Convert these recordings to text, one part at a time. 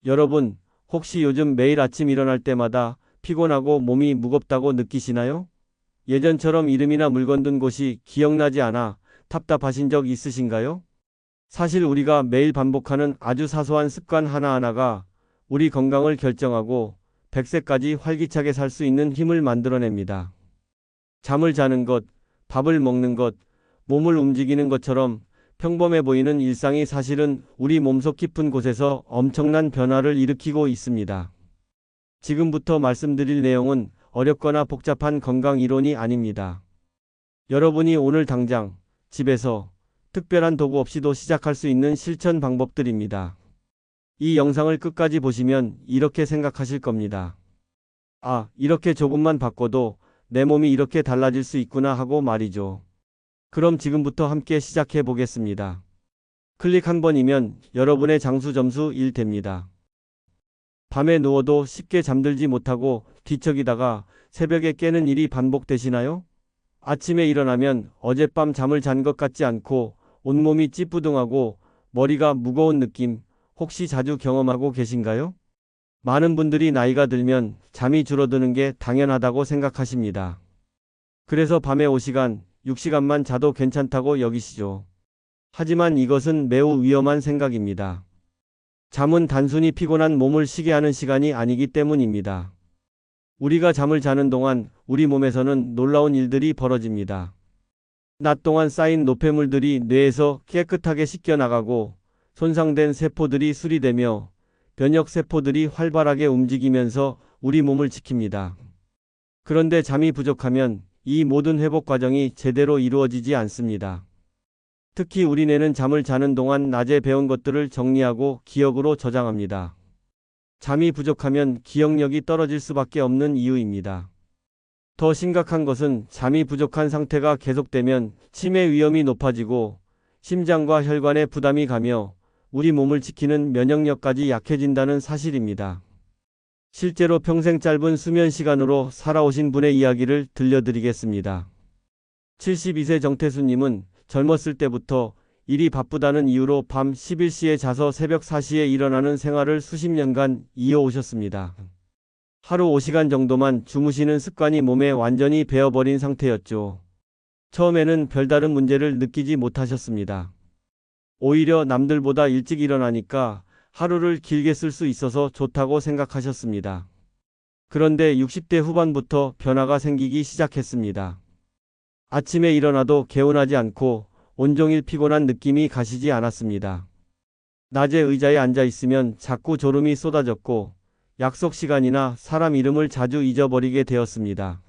여러분, 혹시 요즘 매일 아침 일어날 때마다 피곤하고 몸이 무겁다고 느끼시나요? 예전처럼 이름이나 물건 둔 곳이 기억나지 않아 답답하신 적 있으신가요? 사실 우리가 매일 반복하는 아주 사소한 습관 하나하나가 우리 건강을 결정하고 100세까지 활기차게 살 수 있는 힘을 만들어냅니다. 잠을 자는 것, 밥을 먹는 것, 몸을 움직이는 것처럼 평범해 보이는 일상이 사실은 우리 몸속 깊은 곳에서 엄청난 변화를 일으키고 있습니다. 지금부터 말씀드릴 내용은 어렵거나 복잡한 건강 이론이 아닙니다. 여러분이 오늘 당장 집에서 특별한 도구 없이도 시작할 수 있는 실천 방법들입니다. 이 영상을 끝까지 보시면 이렇게 생각하실 겁니다. 아, 이렇게 조금만 바꿔도 내 몸이 이렇게 달라질 수 있구나 하고 말이죠. 그럼 지금부터 함께 시작해 보겠습니다. 클릭 한 번이면 여러분의 장수 점수 1 됩니다. 밤에 누워도 쉽게 잠들지 못하고 뒤척이다가 새벽에 깨는 일이 반복되시나요? 아침에 일어나면 어젯밤 잠을 잔 것 같지 않고 온몸이 찌뿌둥하고 머리가 무거운 느낌 혹시 자주 경험하고 계신가요? 많은 분들이 나이가 들면 잠이 줄어드는 게 당연하다고 생각하십니다. 그래서 밤에 5시간, 6시간만 자도 괜찮다고 여기시죠. 하지만 이것은 매우 위험한 생각입니다. 잠은 단순히 피곤한 몸을 쉬게 하는 시간이 아니기 때문입니다. 우리가 잠을 자는 동안 우리 몸에서는 놀라운 일들이 벌어집니다. 낮 동안 쌓인 노폐물들이 뇌에서 깨끗하게 씻겨나가고 손상된 세포들이 수리되며 면역 세포들이 활발하게 움직이면서 우리 몸을 지킵니다. 그런데 잠이 부족하면 이 모든 회복 과정이 제대로 이루어지지 않습니다. 특히 우리 뇌는 잠을 자는 동안 낮에 배운 것들을 정리하고 기억으로 저장합니다. 잠이 부족하면 기억력이 떨어질 수밖에 없는 이유입니다. 더 심각한 것은 잠이 부족한 상태가 계속되면 치매 위험이 높아지고 심장과 혈관에 부담이 가며 우리 몸을 지키는 면역력까지 약해진다는 사실입니다. 실제로 평생 짧은 수면 시간으로 살아오신 분의 이야기를 들려드리겠습니다. 72세 정태수님은 젊었을 때부터 일이 바쁘다는 이유로 밤 11시에 자서 새벽 4시에 일어나는 생활을 수십 년간 이어오셨습니다. 하루 5시간 정도만 주무시는 습관이 몸에 완전히 배어버린 상태였죠. 처음에는 별다른 문제를 느끼지 못하셨습니다. 오히려 남들보다 일찍 일어나니까 하루를 길게 쓸 수 있어서 좋다고 생각하셨습니다. 그런데 60대 후반부터 변화가 생기기 시작했습니다. 아침에 일어나도 개운하지 않고 온종일 피곤한 느낌이 가시지 않았습니다. 낮에 의자에 앉아 있으면 자꾸 졸음이 쏟아졌고 약속 시간이나 사람 이름을 자주 잊어버리게 되었습니다.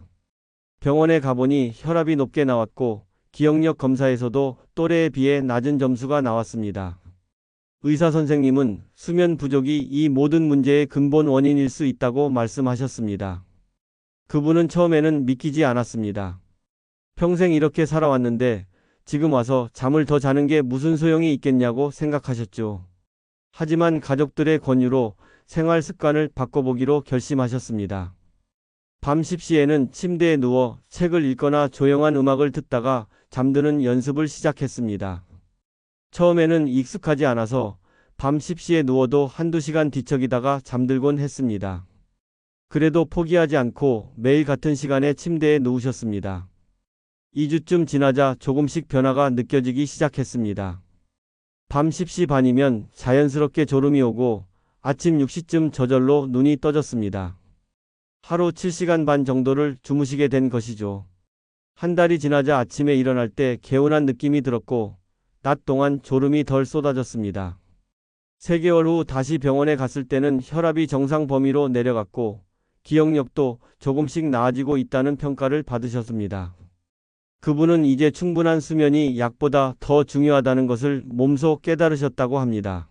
병원에 가보니 혈압이 높게 나왔고 기억력 검사에서도 또래에 비해 낮은 점수가 나왔습니다. 의사 선생님은 수면 부족이 이 모든 문제의 근본 원인일 수 있다고 말씀하셨습니다. 그분은 처음에는 믿기지 않았습니다. 평생 이렇게 살아왔는데 지금 와서 잠을 더 자는 게 무슨 소용이 있겠냐고 생각하셨죠. 하지만 가족들의 권유로 생활 습관을 바꿔보기로 결심하셨습니다. 밤 10시에는 침대에 누워 책을 읽거나 조용한 음악을 듣다가 잠드는 연습을 시작했습니다. 처음에는 익숙하지 않아서 밤 10시에 누워도 한두 시간 뒤척이다가 잠들곤 했습니다. 그래도 포기하지 않고 매일 같은 시간에 침대에 누우셨습니다. 2주쯤 지나자 조금씩 변화가 느껴지기 시작했습니다. 밤 10시 반이면 자연스럽게 졸음이 오고 아침 6시쯤 저절로 눈이 떠졌습니다. 하루 7시간 반 정도를 주무시게 된 것이죠. 한 달이 지나자 아침에 일어날 때 개운한 느낌이 들었고 낮 동안 졸음이 덜 쏟아졌습니다. 3개월 후 다시 병원에 갔을 때는 혈압이 정상 범위로 내려갔고 기억력도 조금씩 나아지고 있다는 평가를 받으셨습니다. 그분은 이제 충분한 수면이 약보다 더 중요하다는 것을 몸소 깨달으셨다고 합니다.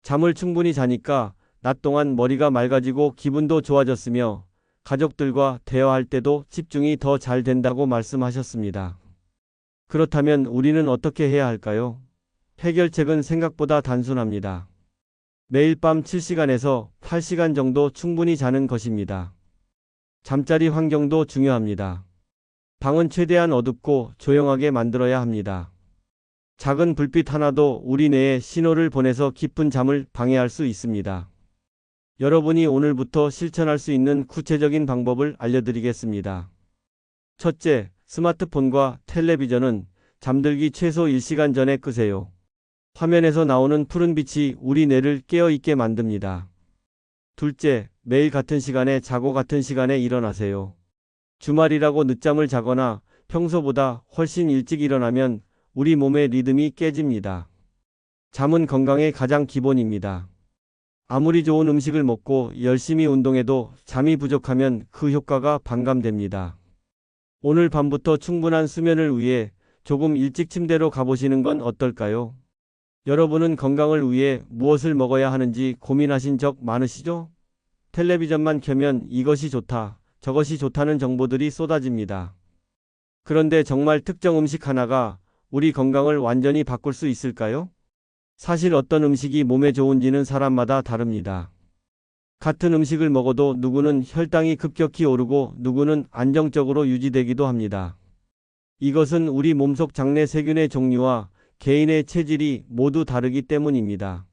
잠을 충분히 자니까 낮 동안 머리가 맑아지고 기분도 좋아졌으며 가족들과 대화할 때도 집중이 더 잘 된다고 말씀하셨습니다. 그렇다면 우리는 어떻게 해야 할까요? 해결책은 생각보다 단순합니다. 매일 밤 7시간에서 8시간 정도 충분히 자는 것입니다. 잠자리 환경도 중요합니다. 방은 최대한 어둡고 조용하게 만들어야 합니다. 작은 불빛 하나도 우리 뇌에 신호를 보내서 깊은 잠을 방해할 수 있습니다. 여러분이 오늘부터 실천할 수 있는 구체적인 방법을 알려드리겠습니다. 첫째, 스마트폰과 텔레비전은 잠들기 최소 1시간 전에 끄세요. 화면에서 나오는 푸른빛이 우리 뇌를 깨어있게 만듭니다. 둘째, 매일 같은 시간에 자고 같은 시간에 일어나세요. 주말이라고 늦잠을 자거나 평소보다 훨씬 일찍 일어나면 우리 몸의 리듬이 깨집니다. 잠은 건강의 가장 기본입니다. 아무리 좋은 음식을 먹고 열심히 운동해도 잠이 부족하면 그 효과가 반감됩니다. 오늘 밤부터 충분한 수면을 위해 조금 일찍 침대로 가보시는 건 어떨까요? 여러분은 건강을 위해 무엇을 먹어야 하는지 고민하신 적 많으시죠? 텔레비전만 켜면 이것이 좋다, 저것이 좋다는 정보들이 쏟아집니다. 그런데 정말 특정 음식 하나가 우리 건강을 완전히 바꿀 수 있을까요? 사실 어떤 음식이 몸에 좋은지는 사람마다 다릅니다. 같은 음식을 먹어도 누구는 혈당이 급격히 오르고 누구는 안정적으로 유지되기도 합니다. 이것은 우리 몸속 장내 세균의 종류와 개인의 체질이 모두 다르기 때문입니다.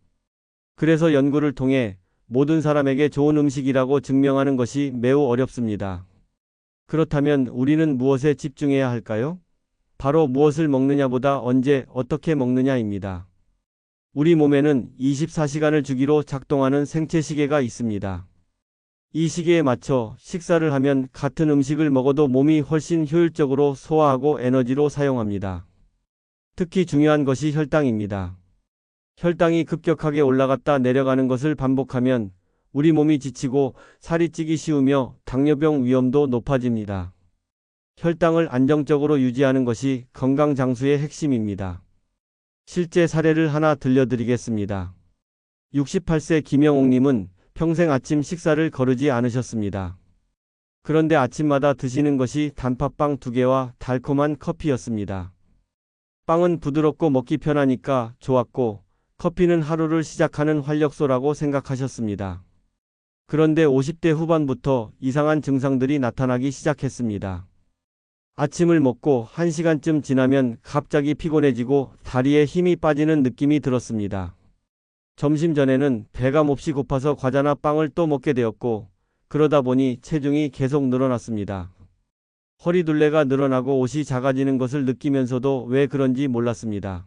그래서 연구를 통해 모든 사람에게 좋은 음식이라고 증명하는 것이 매우 어렵습니다. 그렇다면 우리는 무엇에 집중해야 할까요? 바로 무엇을 먹느냐보다 언제, 어떻게 먹느냐입니다. 우리 몸에는 24시간을 주기로 작동하는 생체 시계가 있습니다. 이 시계에 맞춰 식사를 하면 같은 음식을 먹어도 몸이 훨씬 효율적으로 소화하고 에너지로 사용합니다. 특히 중요한 것이 혈당입니다. 혈당이 급격하게 올라갔다 내려가는 것을 반복하면 우리 몸이 지치고 살이 찌기 쉬우며 당뇨병 위험도 높아집니다. 혈당을 안정적으로 유지하는 것이 건강 장수의 핵심입니다. 실제 사례를 하나 들려드리겠습니다. 68세 김영옥님은 평생 아침 식사를 거르지 않으셨습니다. 그런데 아침마다 드시는 것이 단팥빵 2개와 달콤한 커피였습니다. 빵은 부드럽고 먹기 편하니까 좋았고 커피는 하루를 시작하는 활력소라고 생각하셨습니다. 그런데 50대 후반부터 이상한 증상들이 나타나기 시작했습니다. 아침을 먹고 1시간쯤 지나면 갑자기 피곤해지고 다리에 힘이 빠지는 느낌이 들었습니다. 점심 전에는 배가 몹시 고파서 과자나 빵을 또 먹게 되었고 그러다 보니 체중이 계속 늘어났습니다. 허리둘레가 늘어나고 옷이 작아지는 것을 느끼면서도 왜 그런지 몰랐습니다.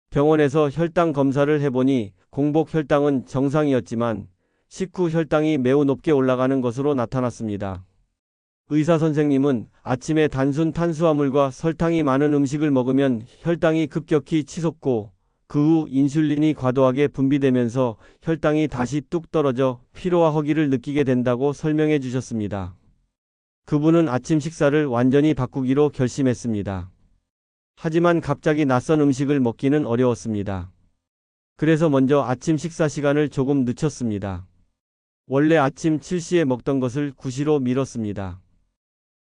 병원에서 혈당 검사를 해보니 공복 혈당은 정상이었지만 식후 혈당이 매우 높게 올라가는 것으로 나타났습니다. 의사 선생님은 아침에 단순 탄수화물과 설탕이 많은 음식을 먹으면 혈당이 급격히 치솟고 그 후 인슐린이 과도하게 분비되면서 혈당이 다시 뚝 떨어져 피로와 허기를 느끼게 된다고 설명해 주셨습니다. 그분은 아침 식사를 완전히 바꾸기로 결심했습니다. 하지만 갑자기 낯선 음식을 먹기는 어려웠습니다. 그래서 먼저 아침 식사 시간을 조금 늦췄습니다. 원래 아침 7시에 먹던 것을 9시로 미뤘습니다.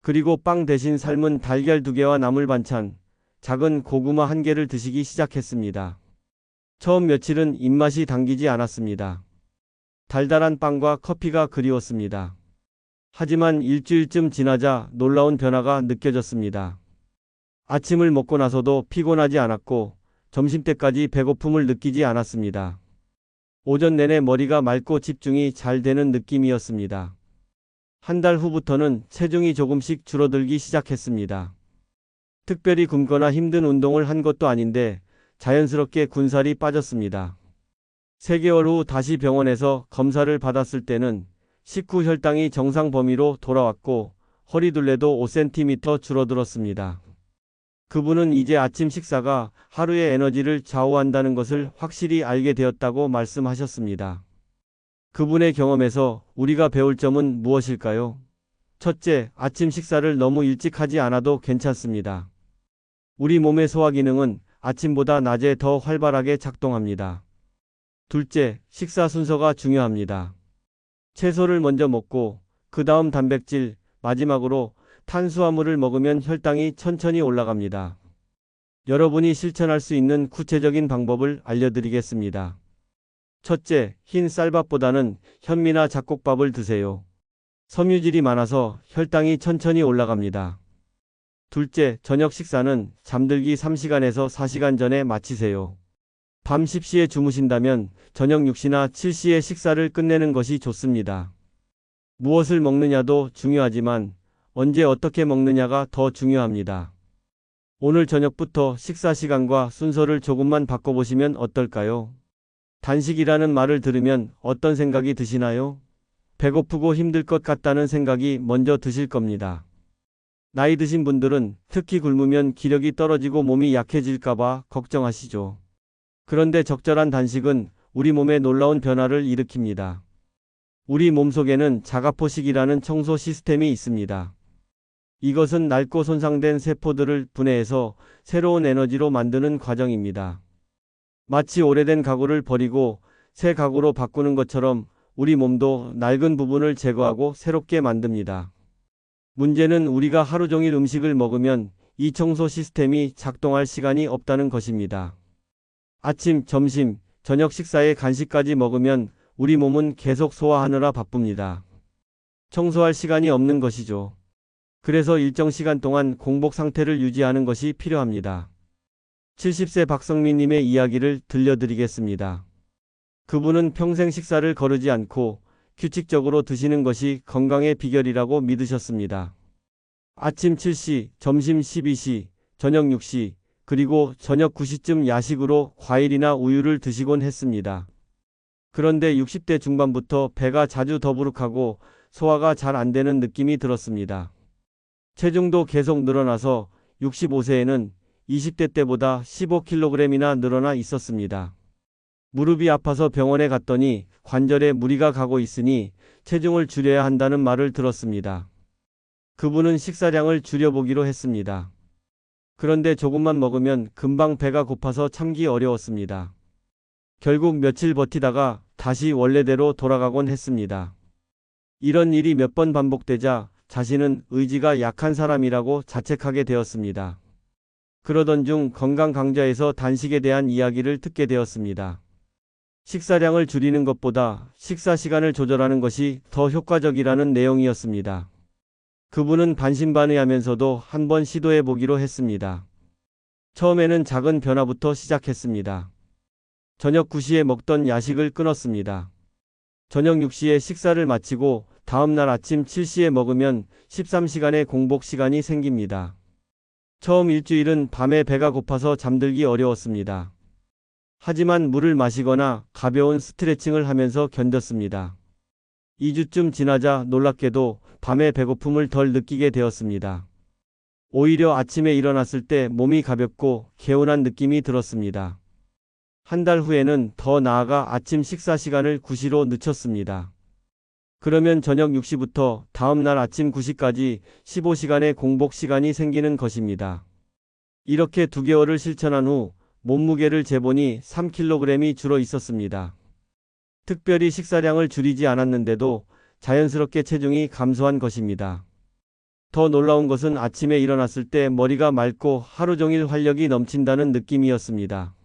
그리고 빵 대신 삶은 달걀 2개와 나물 반찬, 작은 고구마 1개를 드시기 시작했습니다. 처음 며칠은 입맛이 당기지 않았습니다. 달달한 빵과 커피가 그리웠습니다. 하지만 일주일쯤 지나자 놀라운 변화가 느껴졌습니다. 아침을 먹고 나서도 피곤하지 않았고 점심때까지 배고픔을 느끼지 않았습니다. 오전 내내 머리가 맑고 집중이 잘 되는 느낌이었습니다. 한 달 후부터는 체중이 조금씩 줄어들기 시작했습니다. 특별히 굶거나 힘든 운동을 한 것도 아닌데 자연스럽게 군살이 빠졌습니다. 3개월 후 다시 병원에서 검사를 받았을 때는 식후 혈당이 정상 범위로 돌아왔고 허리둘레도 5cm 줄어들었습니다. 그분은 이제 아침 식사가 하루의 에너지를 좌우한다는 것을 확실히 알게 되었다고 말씀하셨습니다. 그분의 경험에서 우리가 배울 점은 무엇일까요? 첫째, 아침 식사를 너무 일찍 하지 않아도 괜찮습니다. 우리 몸의 소화 기능은 아침보다 낮에 더 활발하게 작동합니다. 둘째, 식사 순서가 중요합니다. 채소를 먼저 먹고 그 다음 단백질, 마지막으로 탄수화물을 먹으면 혈당이 천천히 올라갑니다. 여러분이 실천할 수 있는 구체적인 방법을 알려드리겠습니다. 첫째, 흰 쌀밥보다는 현미나 잡곡밥을 드세요. 섬유질이 많아서 혈당이 천천히 올라갑니다. 둘째, 저녁 식사는 잠들기 3시간에서 4시간 전에 마치세요. 밤 10시에 주무신다면 저녁 6시나 7시에 식사를 끝내는 것이 좋습니다. 무엇을 먹느냐도 중요하지만 언제 어떻게 먹느냐가 더 중요합니다. 오늘 저녁부터 식사 시간과 순서를 조금만 바꿔보시면 어떨까요? 단식이라는 말을 들으면 어떤 생각이 드시나요? 배고프고 힘들 것 같다는 생각이 먼저 드실 겁니다. 나이 드신 분들은 특히 굶으면 기력이 떨어지고 몸이 약해질까봐 걱정하시죠. 그런데 적절한 단식은 우리 몸에 놀라운 변화를 일으킵니다. 우리 몸속에는 자가포식이라는 청소 시스템이 있습니다. 이것은 낡고 손상된 세포들을 분해해서 새로운 에너지로 만드는 과정입니다. 마치 오래된 가구를 버리고 새 가구로 바꾸는 것처럼 우리 몸도 낡은 부분을 제거하고 새롭게 만듭니다. 문제는 우리가 하루 종일 음식을 먹으면 이 청소 시스템이 작동할 시간이 없다는 것입니다. 아침, 점심, 저녁 식사에 간식까지 먹으면 우리 몸은 계속 소화하느라 바쁩니다. 청소할 시간이 없는 것이죠. 그래서 일정 시간 동안 공복 상태를 유지하는 것이 필요합니다. 70세 박성민님의 이야기를 들려드리겠습니다. 그분은 평생 식사를 거르지 않고 규칙적으로 드시는 것이 건강의 비결이라고 믿으셨습니다. 아침 7시, 점심 12시, 저녁 6시, 그리고 저녁 9시쯤 야식으로 과일이나 우유를 드시곤 했습니다. 그런데 60대 중반부터 배가 자주 더부룩하고 소화가 잘 안 되는 느낌이 들었습니다. 체중도 계속 늘어나서 65세에는 20대 때보다 15kg이나 늘어나 있었습니다. 무릎이 아파서 병원에 갔더니 관절에 무리가 가고 있으니 체중을 줄여야 한다는 말을 들었습니다. 그분은 식사량을 줄여보기로 했습니다. 그런데 조금만 먹으면 금방 배가 고파서 참기 어려웠습니다. 결국 며칠 버티다가 다시 원래대로 돌아가곤 했습니다. 이런 일이 몇 번 반복되자 자신은 의지가 약한 사람이라고 자책하게 되었습니다. 그러던 중 건강 강좌에서 단식에 대한 이야기를 듣게 되었습니다. 식사량을 줄이는 것보다 식사 시간을 조절하는 것이 더 효과적이라는 내용이었습니다. 그분은 반신반의하면서도 한번 시도해 보기로 했습니다. 처음에는 작은 변화부터 시작했습니다. 저녁 9시에 먹던 야식을 끊었습니다. 저녁 6시에 식사를 마치고 다음날 아침 7시에 먹으면 13시간의 공복 시간이 생깁니다. 처음 일주일은 밤에 배가 고파서 잠들기 어려웠습니다. 하지만 물을 마시거나 가벼운 스트레칭을 하면서 견뎠습니다. 2주쯤 지나자 놀랍게도 밤에 배고픔을 덜 느끼게 되었습니다. 오히려 아침에 일어났을 때 몸이 가볍고 개운한 느낌이 들었습니다. 한 달 후에는 더 나아가 아침 식사 시간을 9시로 늦췄습니다. 그러면 저녁 6시부터 다음날 아침 9시까지 15시간의 공복 시간이 생기는 것입니다. 이렇게 2개월을 실천한 후 몸무게를 재보니 3kg이 줄어 있었습니다. 특별히 식사량을 줄이지 않았는데도 자연스럽게 체중이 감소한 것입니다. 더 놀라운 것은 아침에 일어났을 때 머리가 맑고 하루 종일 활력이 넘친다는 느낌이었습니다.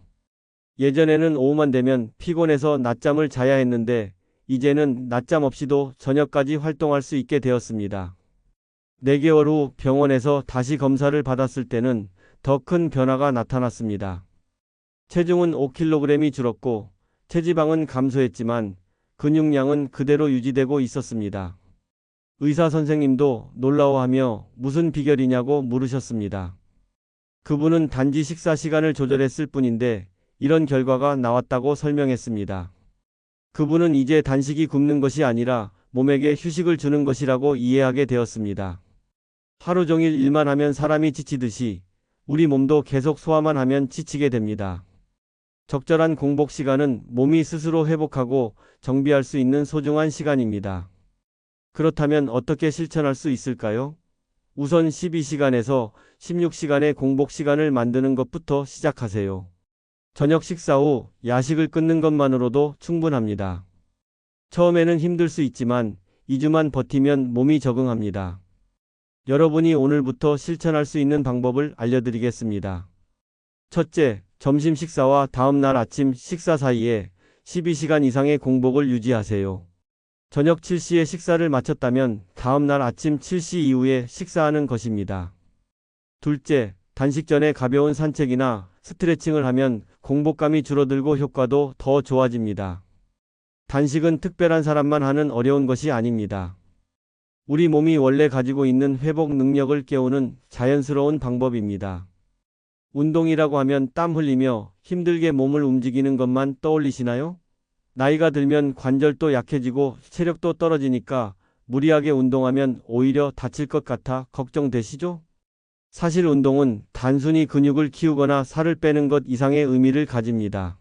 예전에는 오후만 되면 피곤해서 낮잠을 자야 했는데 이제는 낮잠 없이도 저녁까지 활동할 수 있게 되었습니다. 4개월 후 병원에서 다시 검사를 받았을 때는 더 큰 변화가 나타났습니다. 체중은 5kg이 줄었고 체지방은 감소했지만 근육량은 그대로 유지되고 있었습니다. 의사 선생님도 놀라워하며 무슨 비결이냐고 물으셨습니다. 그분은 단지 식사 시간을 조절했을 뿐인데 이런 결과가 나왔다고 설명했습니다. 그분은 이제 단식이 굶는 것이 아니라 몸에게 휴식을 주는 것이라고 이해하게 되었습니다. 하루 종일 일만 하면 사람이 지치듯이 우리 몸도 계속 소화만 하면 지치게 됩니다. 적절한 공복 시간은 몸이 스스로 회복하고 정비할 수 있는 소중한 시간입니다. 그렇다면 어떻게 실천할 수 있을까요? 우선 12시간에서 16시간의 공복 시간을 만드는 것부터 시작하세요. 저녁 식사 후 야식을 끊는 것만으로도 충분합니다. 처음에는 힘들 수 있지만 2주만 버티면 몸이 적응합니다. 여러분이 오늘부터 실천할 수 있는 방법을 알려드리겠습니다. 첫째, 점심 식사와 다음날 아침 식사 사이에 12시간 이상의 공복을 유지하세요. 저녁 7시에 식사를 마쳤다면 다음날 아침 7시 이후에 식사하는 것입니다. 둘째, 단식 전에 가벼운 산책이나 스트레칭을 하면 공복감이 줄어들고 효과도 더 좋아집니다. 단식은 특별한 사람만 하는 어려운 것이 아닙니다. 우리 몸이 원래 가지고 있는 회복 능력을 깨우는 자연스러운 방법입니다. 운동이라고 하면 땀 흘리며 힘들게 몸을 움직이는 것만 떠올리시나요? 나이가 들면 관절도 약해지고 체력도 떨어지니까 무리하게 운동하면 오히려 다칠 것 같아 걱정되시죠? 사실 운동은 단순히 근육을 키우거나 살을 빼는 것 이상의 의미를 가집니다.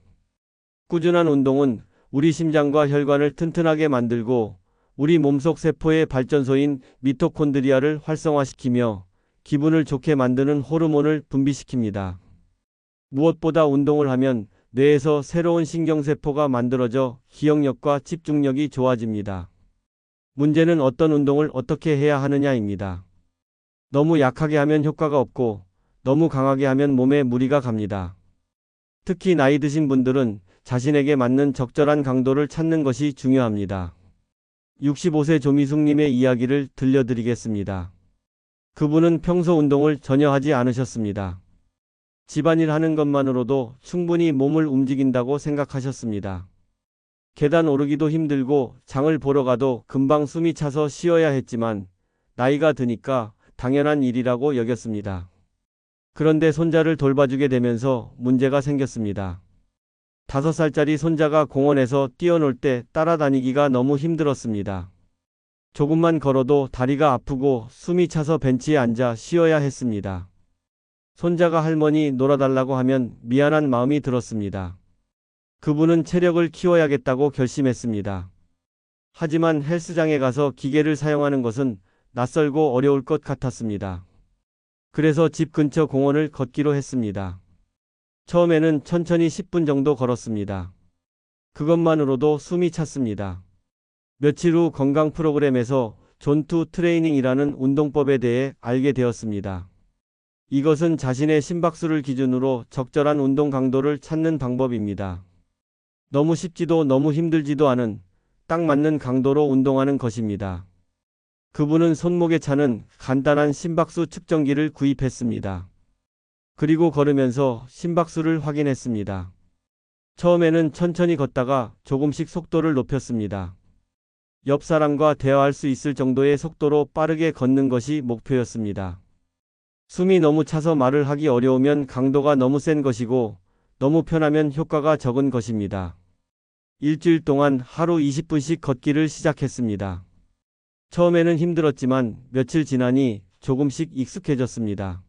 꾸준한 운동은 우리 심장과 혈관을 튼튼하게 만들고 우리 몸속 세포의 발전소인 미토콘드리아를 활성화시키며 기분을 좋게 만드는 호르몬을 분비시킵니다. 무엇보다 운동을 하면 뇌에서 새로운 신경세포가 만들어져 기억력과 집중력이 좋아집니다. 문제는 어떤 운동을 어떻게 해야 하느냐입니다. 너무 약하게 하면 효과가 없고 너무 강하게 하면 몸에 무리가 갑니다. 특히 나이 드신 분들은 자신에게 맞는 적절한 강도를 찾는 것이 중요합니다. 65세 조미숙님의 이야기를 들려드리겠습니다. 그분은 평소 운동을 전혀 하지 않으셨습니다. 집안일 하는 것만으로도 충분히 몸을 움직인다고 생각하셨습니다. 계단 오르기도 힘들고 장을 보러 가도 금방 숨이 차서 쉬어야 했지만 나이가 드니까 당연한 일이라고 여겼습니다. 그런데 손자를 돌봐주게 되면서 문제가 생겼습니다. 5살짜리 손자가 공원에서 뛰어놀 때 따라다니기가 너무 힘들었습니다. 조금만 걸어도 다리가 아프고 숨이 차서 벤치에 앉아 쉬어야 했습니다. 손자가 할머니 놀아달라고 하면 미안한 마음이 들었습니다. 그분은 체력을 키워야겠다고 결심했습니다. 하지만 헬스장에 가서 기계를 사용하는 것은 낯설고 어려울 것 같았습니다. 그래서 집 근처 공원을 걷기로 했습니다. 처음에는 천천히 10분 정도 걸었습니다. 그것만으로도 숨이 찼습니다. 며칠 후 건강 프로그램에서 존투 트레이닝이라는 운동법에 대해 알게 되었습니다. 이것은 자신의 심박수를 기준으로 적절한 운동 강도를 찾는 방법입니다. 너무 쉽지도 너무 힘들지도 않은 딱 맞는 강도로 운동하는 것입니다. 그분은 손목에 차는 간단한 심박수 측정기를 구입했습니다. 그리고 걸으면서 심박수를 확인했습니다. 처음에는 천천히 걷다가 조금씩 속도를 높였습니다. 옆 사람과 대화할 수 있을 정도의 속도로 빠르게 걷는 것이 목표였습니다. 숨이 너무 차서 말을 하기 어려우면 강도가 너무 센 것이고 너무 편하면 효과가 적은 것입니다. 일주일 동안 하루 20분씩 걷기를 시작했습니다. 처음에는 힘들었지만 며칠 지나니 조금씩 익숙해졌습니다.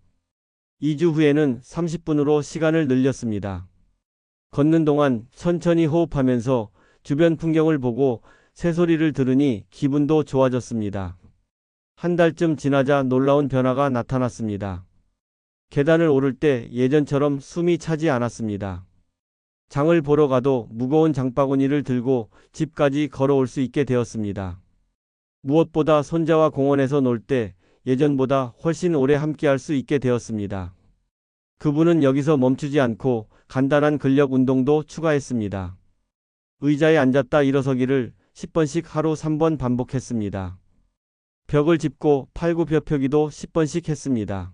2주 후에는 30분으로 시간을 늘렸습니다. 걷는 동안 천천히 호흡하면서 주변 풍경을 보고 새소리를 들으니 기분도 좋아졌습니다. 한 달쯤 지나자 놀라운 변화가 나타났습니다. 계단을 오를 때 예전처럼 숨이 차지 않았습니다. 장을 보러 가도 무거운 장바구니를 들고 집까지 걸어올 수 있게 되었습니다. 무엇보다 손자와 공원에서 놀 때 예전보다 훨씬 오래 함께할 수 있게 되었습니다. 그분은 여기서 멈추지 않고 간단한 근력 운동도 추가했습니다. 의자에 앉았다 일어서기를 10번씩 하루 3번 반복했습니다. 벽을 짚고 팔굽혀펴기도 10번씩 했습니다.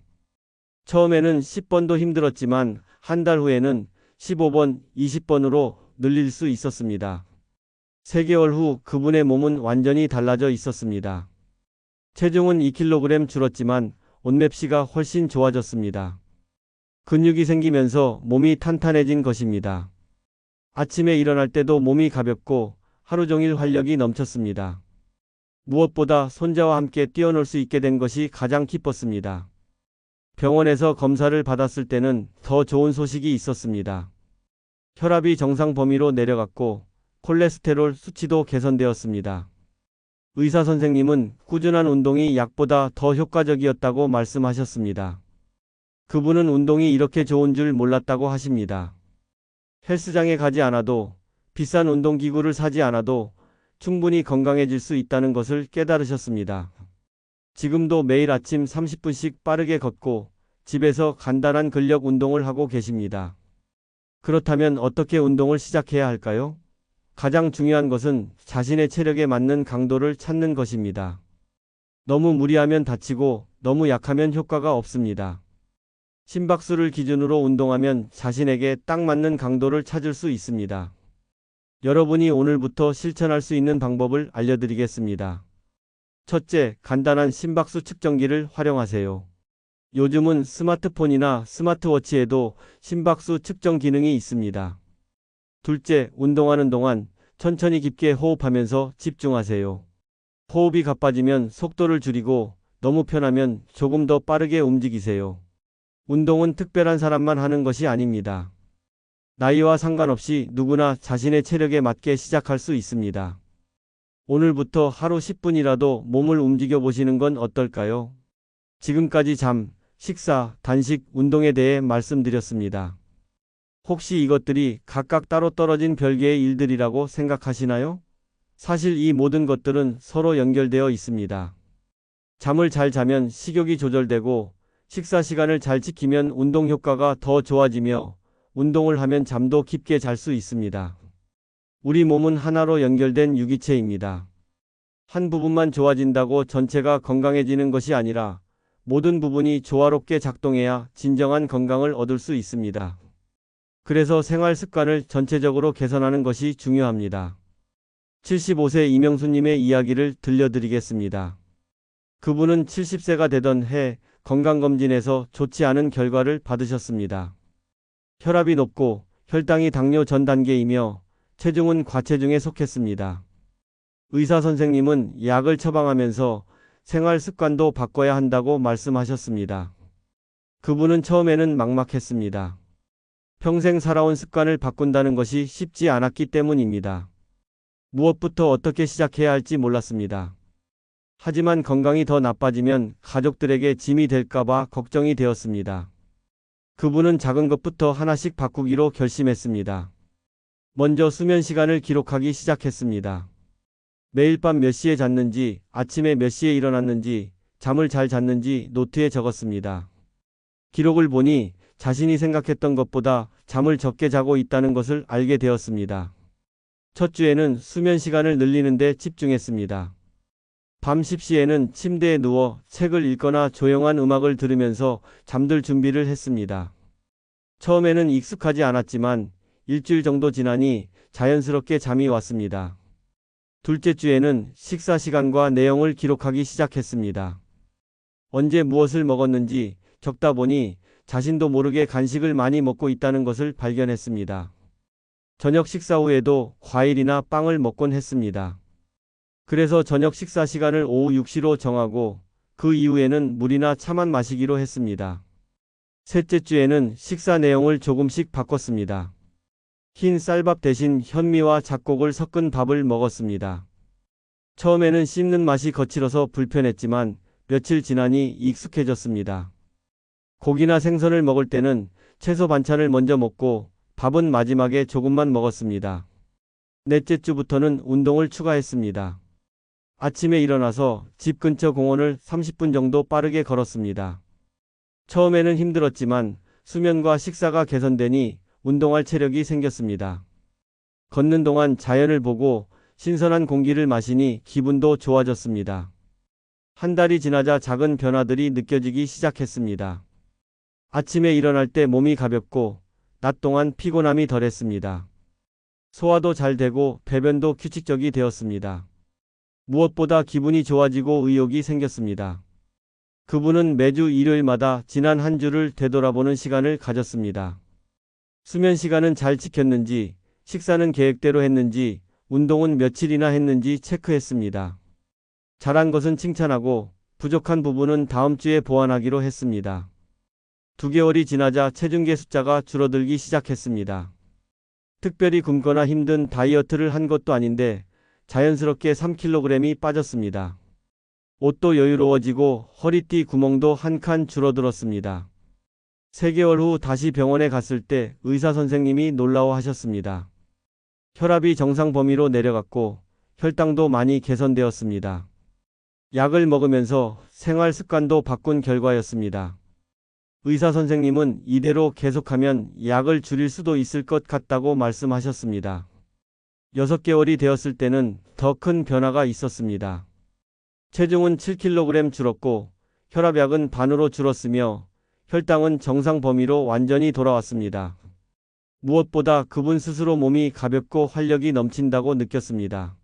처음에는 10번도 힘들었지만 한 달 후에는 15번, 20번으로 늘릴 수 있었습니다. 3개월 후 그분의 몸은 완전히 달라져 있었습니다. 체중은 2kg 줄었지만 옷맵시가 훨씬 좋아졌습니다. 근육이 생기면서 몸이 탄탄해진 것입니다. 아침에 일어날 때도 몸이 가볍고 하루 종일 활력이 넘쳤습니다. 무엇보다 손자와 함께 뛰어놀 수 있게 된 것이 가장 기뻤습니다. 병원에서 검사를 받았을 때는 더 좋은 소식이 있었습니다. 혈압이 정상 범위로 내려갔고 콜레스테롤 수치도 개선되었습니다. 의사 선생님은 꾸준한 운동이 약보다 더 효과적이었다고 말씀하셨습니다. 그분은 운동이 이렇게 좋은 줄 몰랐다고 하십니다. 헬스장에 가지 않아도 비싼 운동기구를 사지 않아도 충분히 건강해질 수 있다는 것을 깨달으셨습니다. 지금도 매일 아침 30분씩 빠르게 걷고 집에서 간단한 근력 운동을 하고 계십니다. 그렇다면 어떻게 운동을 시작해야 할까요? 가장 중요한 것은 자신의 체력에 맞는 강도를 찾는 것입니다. 너무 무리하면 다치고 너무 약하면 효과가 없습니다. 심박수를 기준으로 운동하면 자신에게 딱 맞는 강도를 찾을 수 있습니다. 여러분이 오늘부터 실천할 수 있는 방법을 알려드리겠습니다. 첫째, 간단한 심박수 측정기를 활용하세요. 요즘은 스마트폰이나 스마트워치에도 심박수 측정 기능이 있습니다. 둘째, 운동하는 동안 천천히 깊게 호흡하면서 집중하세요. 호흡이 가빠지면 속도를 줄이고 너무 편하면 조금 더 빠르게 움직이세요. 운동은 특별한 사람만 하는 것이 아닙니다. 나이와 상관없이 누구나 자신의 체력에 맞게 시작할 수 있습니다. 오늘부터 하루 10분이라도 몸을 움직여 보시는 건 어떨까요? 지금까지 잠, 식사, 단식, 운동에 대해 말씀드렸습니다. 혹시 이것들이 각각 따로 떨어진 별개의 일들이라고 생각하시나요? 사실 이 모든 것들은 서로 연결되어 있습니다. 잠을 잘 자면 식욕이 조절되고, 식사 시간을 잘 지키면 운동 효과가 더 좋아지며, 운동을 하면 잠도 깊게 잘 수 있습니다. 우리 몸은 하나로 연결된 유기체입니다. 한 부분만 좋아진다고 전체가 건강해지는 것이 아니라 모든 부분이 조화롭게 작동해야 진정한 건강을 얻을 수 있습니다. 그래서 생활 습관을 전체적으로 개선하는 것이 중요합니다. 75세 이명수님의 이야기를 들려드리겠습니다. 그분은 70세가 되던 해 건강검진에서 좋지 않은 결과를 받으셨습니다. 혈압이 높고 혈당이 당뇨 전 단계이며 체중은 과체중에 속했습니다. 의사 선생님은 약을 처방하면서 생활 습관도 바꿔야 한다고 말씀하셨습니다. 그분은 처음에는 막막했습니다. 평생 살아온 습관을 바꾼다는 것이 쉽지 않았기 때문입니다. 무엇부터 어떻게 시작해야 할지 몰랐습니다. 하지만 건강이 더 나빠지면 가족들에게 짐이 될까봐 걱정이 되었습니다. 그분은 작은 것부터 하나씩 바꾸기로 결심했습니다. 먼저 수면 시간을 기록하기 시작했습니다. 매일 밤 몇 시에 잤는지, 아침에 몇 시에 일어났는지, 잠을 잘 잤는지 노트에 적었습니다. 기록을 보니 자신이 생각했던 것보다 잠을 적게 자고 있다는 것을 알게 되었습니다. 첫 주에는 수면 시간을 늘리는 데 집중했습니다. 밤 10시에는 침대에 누워 책을 읽거나 조용한 음악을 들으면서 잠들 준비를 했습니다. 처음에는 익숙하지 않았지만 일주일 정도 지나니 자연스럽게 잠이 왔습니다. 둘째 주에는 식사 시간과 내용을 기록하기 시작했습니다. 언제 무엇을 먹었는지 적다 보니 자신도 모르게 간식을 많이 먹고 있다는 것을 발견했습니다. 저녁 식사 후에도 과일이나 빵을 먹곤 했습니다. 그래서 저녁 식사 시간을 오후 6시로 정하고 그 이후에는 물이나 차만 마시기로 했습니다. 셋째 주에는 식사 내용을 조금씩 바꿨습니다. 흰 쌀밥 대신 현미와 잡곡을 섞은 밥을 먹었습니다. 처음에는 씹는 맛이 거칠어서 불편했지만 며칠 지나니 익숙해졌습니다. 고기나 생선을 먹을 때는 채소 반찬을 먼저 먹고 밥은 마지막에 조금만 먹었습니다. 넷째 주부터는 운동을 추가했습니다. 아침에 일어나서 집 근처 공원을 30분 정도 빠르게 걸었습니다. 처음에는 힘들었지만 수면과 식사가 개선되니 운동할 체력이 생겼습니다. 걷는 동안 자연을 보고 신선한 공기를 마시니 기분도 좋아졌습니다. 한 달이 지나자 작은 변화들이 느껴지기 시작했습니다. 아침에 일어날 때 몸이 가볍고 낮 동안 피곤함이 덜했습니다. 소화도 잘 되고 배변도 규칙적이 되었습니다. 무엇보다 기분이 좋아지고 의욕이 생겼습니다. 그분은 매주 일요일마다 지난 한 주를 되돌아보는 시간을 가졌습니다. 수면 시간은 잘 지켰는지, 식사는 계획대로 했는지, 운동은 며칠이나 했는지 체크했습니다. 잘한 것은 칭찬하고 부족한 부분은 다음 주에 보완하기로 했습니다. 2개월이 지나자 체중계 숫자가 줄어들기 시작했습니다. 특별히 굶거나 힘든 다이어트를 한 것도 아닌데 자연스럽게 3kg이 빠졌습니다. 옷도 여유로워지고 허리띠 구멍도 한 칸 줄어들었습니다. 3개월 후 다시 병원에 갔을 때 의사 선생님이 놀라워하셨습니다. 혈압이 정상 범위로 내려갔고 혈당도 많이 개선되었습니다. 약을 먹으면서 생활 습관도 바꾼 결과였습니다. 의사 선생님은 이대로 계속하면 약을 줄일 수도 있을 것 같다고 말씀하셨습니다. 6개월이 되었을 때는 더 큰 변화가 있었습니다. 체중은 7kg 줄었고 혈압약은 반으로 줄었으며 혈당은 정상 범위로 완전히 돌아왔습니다. 무엇보다 그분 스스로 몸이 가볍고 활력이 넘친다고 느꼈습니다.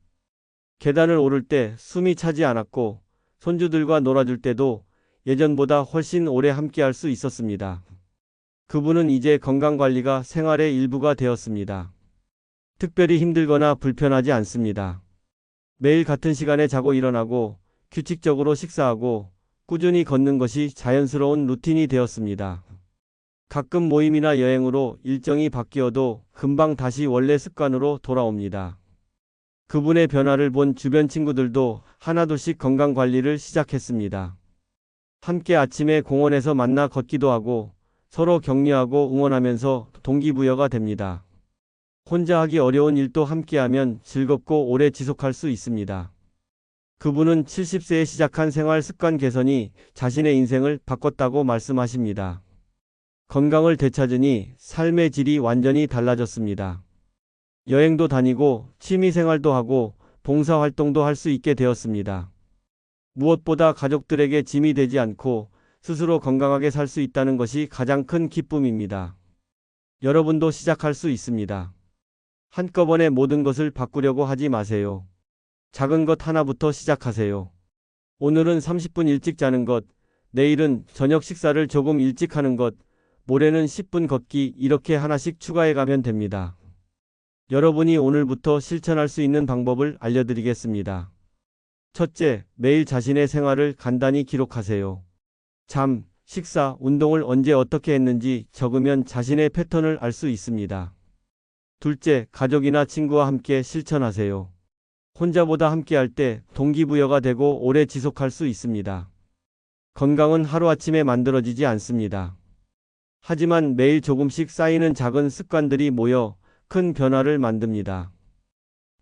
계단을 오를 때 숨이 차지 않았고 손주들과 놀아줄 때도 예전보다 훨씬 오래 함께할 수 있었습니다. 그분은 이제 건강관리가 생활의 일부가 되었습니다. 특별히 힘들거나 불편하지 않습니다. 매일 같은 시간에 자고 일어나고 규칙적으로 식사하고 꾸준히 걷는 것이 자연스러운 루틴이 되었습니다. 가끔 모임이나 여행으로 일정이 바뀌어도 금방 다시 원래 습관으로 돌아옵니다. 그분의 변화를 본 주변 친구들도 하나둘씩 건강관리를 시작했습니다. 함께 아침에 공원에서 만나 걷기도 하고 서로 격려하고 응원하면서 동기부여가 됩니다. 혼자 하기 어려운 일도 함께하면 즐겁고 오래 지속할 수 있습니다. 그분은 70세에 시작한 생활 습관 개선이 자신의 인생을 바꿨다고 말씀하십니다. 건강을 되찾으니 삶의 질이 완전히 달라졌습니다. 여행도 다니고 취미 생활도 하고 봉사활동도 할 수 있게 되었습니다. 무엇보다 가족들에게 짐이 되지 않고 스스로 건강하게 살 수 있다는 것이 가장 큰 기쁨입니다. 여러분도 시작할 수 있습니다. 한꺼번에 모든 것을 바꾸려고 하지 마세요. 작은 것 하나부터 시작하세요. 오늘은 30분 일찍 자는 것, 내일은 저녁 식사를 조금 일찍 하는 것, 모레는 10분 걷기 이렇게 하나씩 추가해 가면 됩니다. 여러분이 오늘부터 실천할 수 있는 방법을 알려드리겠습니다. 첫째, 매일 자신의 생활을 간단히 기록하세요. 잠, 식사, 운동을 언제 어떻게 했는지 적으면 자신의 패턴을 알 수 있습니다. 둘째, 가족이나 친구와 함께 실천하세요. 혼자보다 함께할 때 동기부여가 되고 오래 지속할 수 있습니다. 건강은 하루아침에 만들어지지 않습니다. 하지만 매일 조금씩 쌓이는 작은 습관들이 모여 큰 변화를 만듭니다.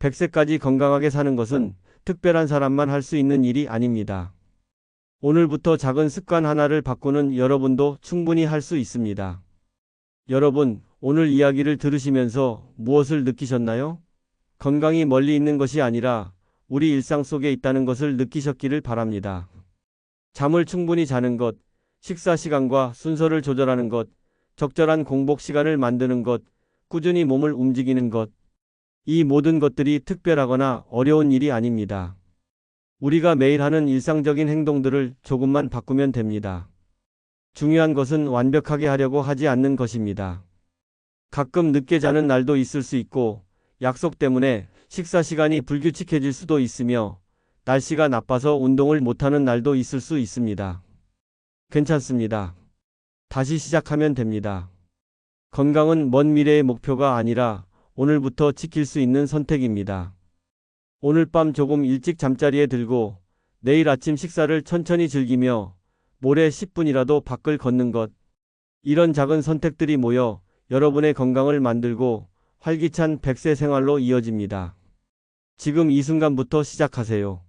100세까지 건강하게 사는 것은 특별한 사람만 할 수 있는 일이 아닙니다. 오늘부터 작은 습관 하나를 바꾸는 여러분도 충분히 할 수 있습니다. 여러분, 오늘 이야기를 들으시면서 무엇을 느끼셨나요? 건강이 멀리 있는 것이 아니라 우리 일상 속에 있다는 것을 느끼셨기를 바랍니다. 잠을 충분히 자는 것, 식사 시간과 순서를 조절하는 것, 적절한 공복 시간을 만드는 것, 꾸준히 몸을 움직이는 것. 이 모든 것들이 특별하거나 어려운 일이 아닙니다. 우리가 매일 하는 일상적인 행동들을 조금만 바꾸면 됩니다. 중요한 것은 완벽하게 하려고 하지 않는 것입니다. 가끔 늦게 자는 날도 있을 수 있고, 약속 때문에 식사 시간이 불규칙해질 수도 있으며, 날씨가 나빠서 운동을 못하는 날도 있을 수 있습니다. 괜찮습니다. 다시 시작하면 됩니다. 건강은 먼 미래의 목표가 아니라 오늘부터 지킬 수 있는 선택입니다. 오늘 밤 조금 일찍 잠자리에 들고 내일 아침 식사를 천천히 즐기며 모레 10분이라도 밖을 걷는 것. 이런 작은 선택들이 모여 여러분의 건강을 만들고 활기찬 100세 생활로 이어집니다. 지금 이 순간부터 시작하세요.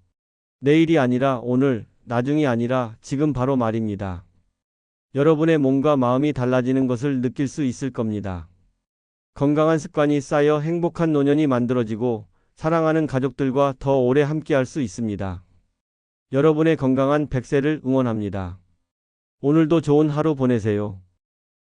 내일이 아니라 오늘, 나중이 아니라 지금 바로 말입니다. 여러분의 몸과 마음이 달라지는 것을 느낄 수 있을 겁니다. 건강한 습관이 쌓여 행복한 노년이 만들어지고 사랑하는 가족들과 더 오래 함께할 수 있습니다. 여러분의 건강한 100세를 응원합니다. 오늘도 좋은 하루 보내세요.